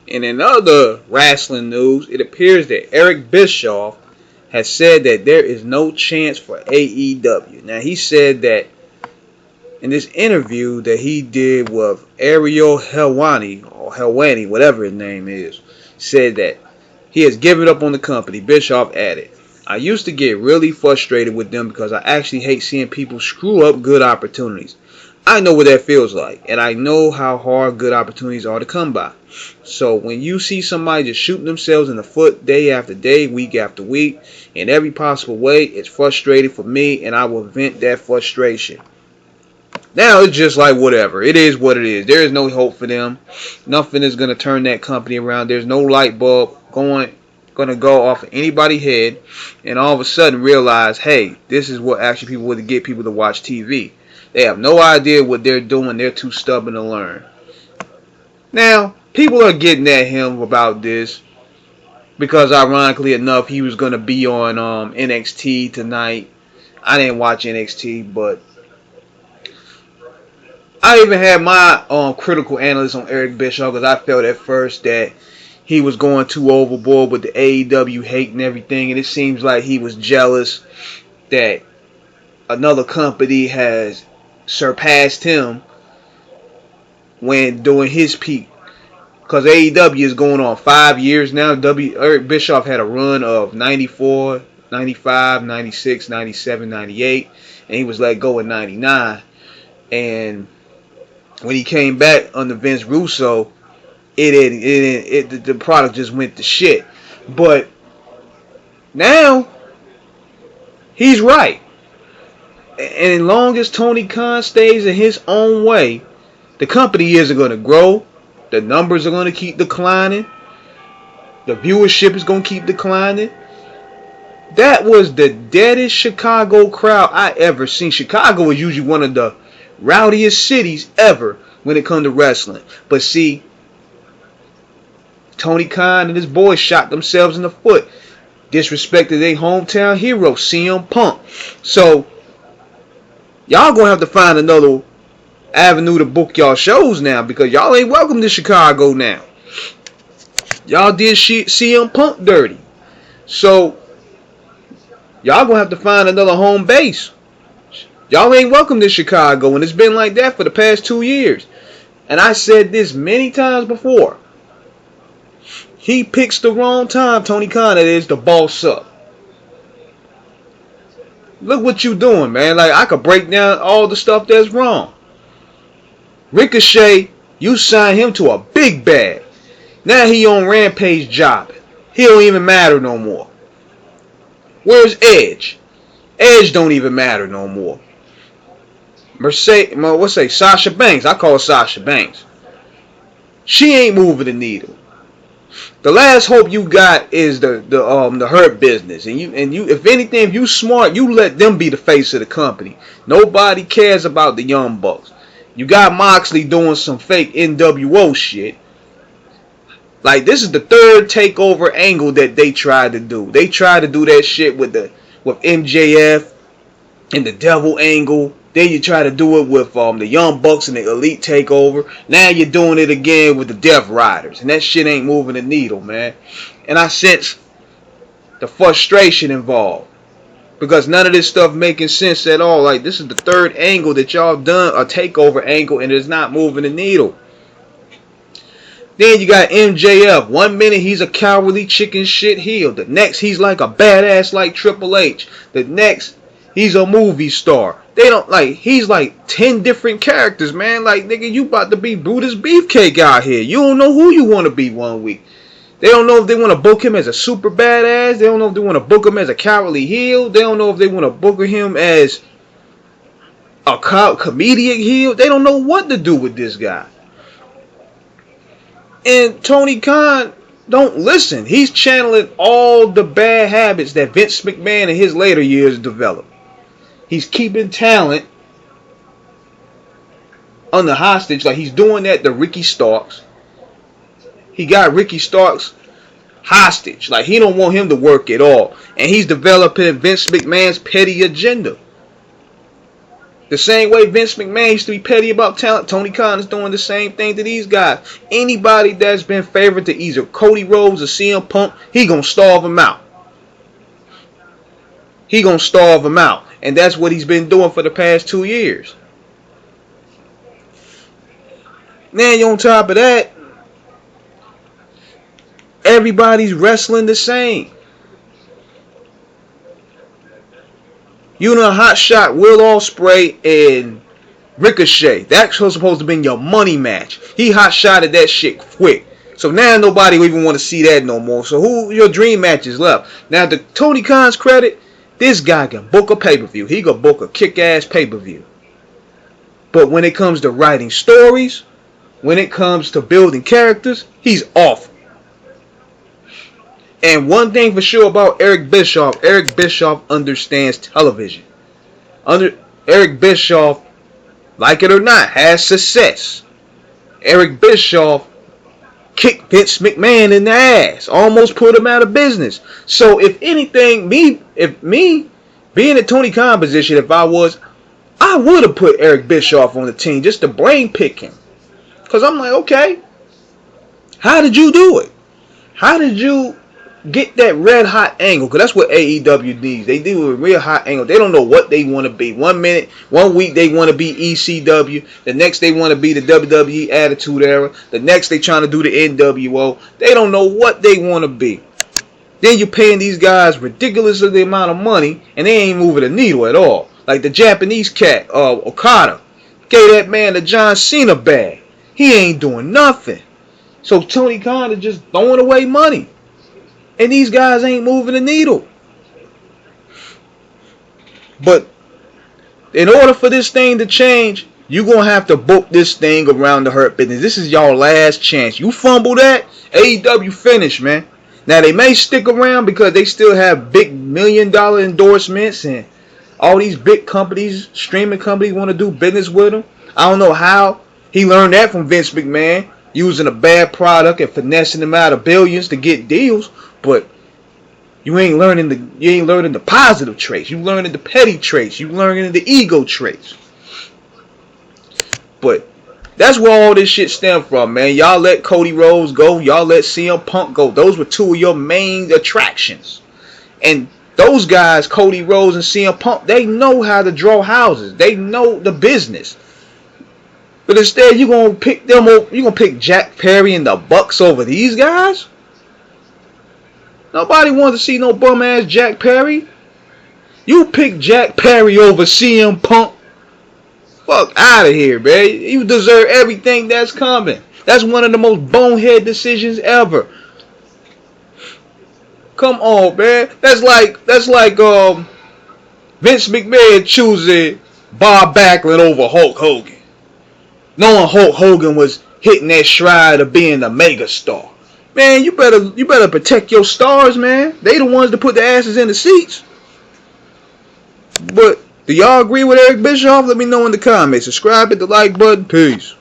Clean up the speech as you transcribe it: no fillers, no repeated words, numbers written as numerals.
And in other wrestling news, it appears that Eric Bischoff has said that there is no chance for AEW. Now, he said that in this interview that he did with Ariel Helwani, or Helwani, whatever his name is, said that he has given up on the company. Bischoff added, I used to get really frustrated with them because I actually hate seeing people screw up good opportunities. I know what that feels like, and I know how hard good opportunities are to come by. So when you see somebody just shooting themselves in the foot day after day, week after week, in every possible way, it's frustrating for me, and I will vent that frustration. Now it's just like whatever. It is what it is. There is no hope for them. Nothing is going to turn that company around. There's no light bulb going to go off of anybody's head, and all of a sudden realize, hey, this is what actually people would get people to watch TV. They have no idea what they're doing. They're too stubborn to learn. Now, people are getting at him about this because, ironically enough, he was going to be on NXT tonight. I didn't watch NXT, but I even had my critical analysis on Eric Bischoff because I felt at first that he was going too overboard with the AEW hate and everything, and it seems like he was jealous that another company has surpassed him when doing his peak. Because AEW is going on 5 years now. Eric Bischoff had a run of 94, 95, 96, 97, 98, and he was let go in 99. And when he came back under Vince Russo, the product just went to shit. But now he's right. And as long as Tony Khan stays in his own way, the company isn't going to grow. The numbers are going to keep declining. The viewership is going to keep declining. That was the deadest Chicago crowd I ever seen. Chicago is usually one of the rowdiest cities ever when it comes to wrestling. But see, Tony Khan and his boys shot themselves in the foot. Disrespected their hometown hero, CM Punk. So, y'all gonna have to find another avenue to book y'all shows now, because y'all ain't welcome to Chicago now. Y'all did CM Punk dirty. So, y'all gonna have to find another home base. Y'all ain't welcome to Chicago, and it's been like that for the past 2 years. And I said this many times before. He picks the wrong time, Tony Khan, that is, to boss up. Look what you doing, man. Like, I could break down all the stuff that's wrong. Ricochet, you signed him to a big bag. Now he on Rampage jobbing. He don't even matter no more. Where's Edge? Edge don't even matter no more. Sasha Banks. I call her Sasha Banks. She ain't moving the needle. The last hope you got is the Hurt Business, and you if anything, if you smart, you let them be the face of the company. Nobody cares about the Young Bucks. You got Moxley doing some fake NWO shit. Like, this is the third takeover angle that they tried to do. They tried to do that shit with MJF and the Devil angle. Then you try to do it with the Young Bucks and the Elite Takeover. Now you're doing it again with the Death Riders. And that shit ain't moving the needle, man. And I sense the frustration involved. Because none of this stuff making sense at all. Like, this is the third angle that y'all done, a takeover angle, and it's not moving the needle. Then you got MJF. 1 minute he's a cowardly chicken shit heel. The next he's like a badass like Triple H. The next he's a movie star. They don't like, he's like 10 different characters, man. Like, nigga, you about to be Brutus Beefcake out here. You don't know who you want to be 1 week. They don't know if they want to book him as a super badass. They don't know if they want to book him as a cowardly heel. They don't know if they want to book him as a comedic heel. They don't know what to do with this guy. And Tony Khan don't listen. He's channeling all the bad habits that Vince McMahon in his later years developed. He's keeping talent under hostage, like he's doing that to Ricky Starks. He got Ricky Starks hostage, like he don't want him to work at all, and he's developing Vince McMahon's petty agenda. The same way Vince McMahon used to be petty about talent, Tony Khan is doing the same thing to these guys. Anybody that's been favored to either Cody Rhodes or CM Punk, he gonna starve him out. He gonna starve him out. And that's what he's been doing for the past 2 years. Now, on top of that, everybody's wrestling the same. You know, Hot Shot, Will Ospreay, and Ricochet. That's supposed to be your money match. He hot shotted that shit quick. So now nobody will even want to see that no more. So who your dream matches left? Now, to Tony Khan's credit, this guy can book a pay-per-view. He can book a kick-ass pay-per-view. But when it comes to writing stories, when it comes to building characters, he's awful. And one thing for sure about Eric Bischoff understands television. Eric Bischoff, like it or not, has success. Eric Bischoff kicked Vince McMahon in the ass, almost put him out of business. So if anything, if me being in Tony Khan position, if I would have put Eric Bischoff on the team just to brain pick him. Because I'm like, okay, how did you do it? How did you get that red hot angle? Because that's what AEW needs. They do a real hot angle. They don't know what they want to be. 1 week they want to be ECW. The next they want to be the WWE Attitude Era. The next they trying to do the NWO. They don't know what they want to be. Then you're paying these guys ridiculously amount of money and they ain't moving a needle at all. Like the Japanese cat, Okada, gave that man the John Cena bag. He ain't doing nothing. So Tony Khan is just throwing away money. And these guys ain't moving the needle. But in order for this thing to change, you're going to have to book this thing around the Hurt Business. This is y'all last chance. You fumble that, AEW finish, man. Now, they may stick around because they still have big $1 million endorsements and all these big companies, streaming companies want to do business with them. I don't know how he learned that from Vince McMahon, using a bad product and finessing them out of billions to get deals. But you ain't learning the positive traits. You learning the petty traits. You learning the ego traits. But that's where all this shit stem from, man. Y'all let Cody Rhodes go. Y'all let CM Punk go. Those were two of your main attractions. And those guys, Cody Rhodes and CM Punk, they know how to draw houses. They know the business. But instead, you're going to pick them over. You're going to pick Jack Perry and the Bucks over these guys? Nobody wants to see no bum-ass Jack Perry. You pick Jack Perry over CM Punk. Fuck out of here, man. You deserve everything that's coming. That's one of the most bonehead decisions ever. Come on, man. That's like Vince McMahon choosing Bob Backlund over Hulk Hogan. Knowing Hulk Hogan was hitting that stride of being a megastar. Man, you better protect your stars, man. They the ones that put the asses in the seats. But do y'all agree with Eric Bischoff? Let me know in the comments. Subscribe, hit the like button. Peace.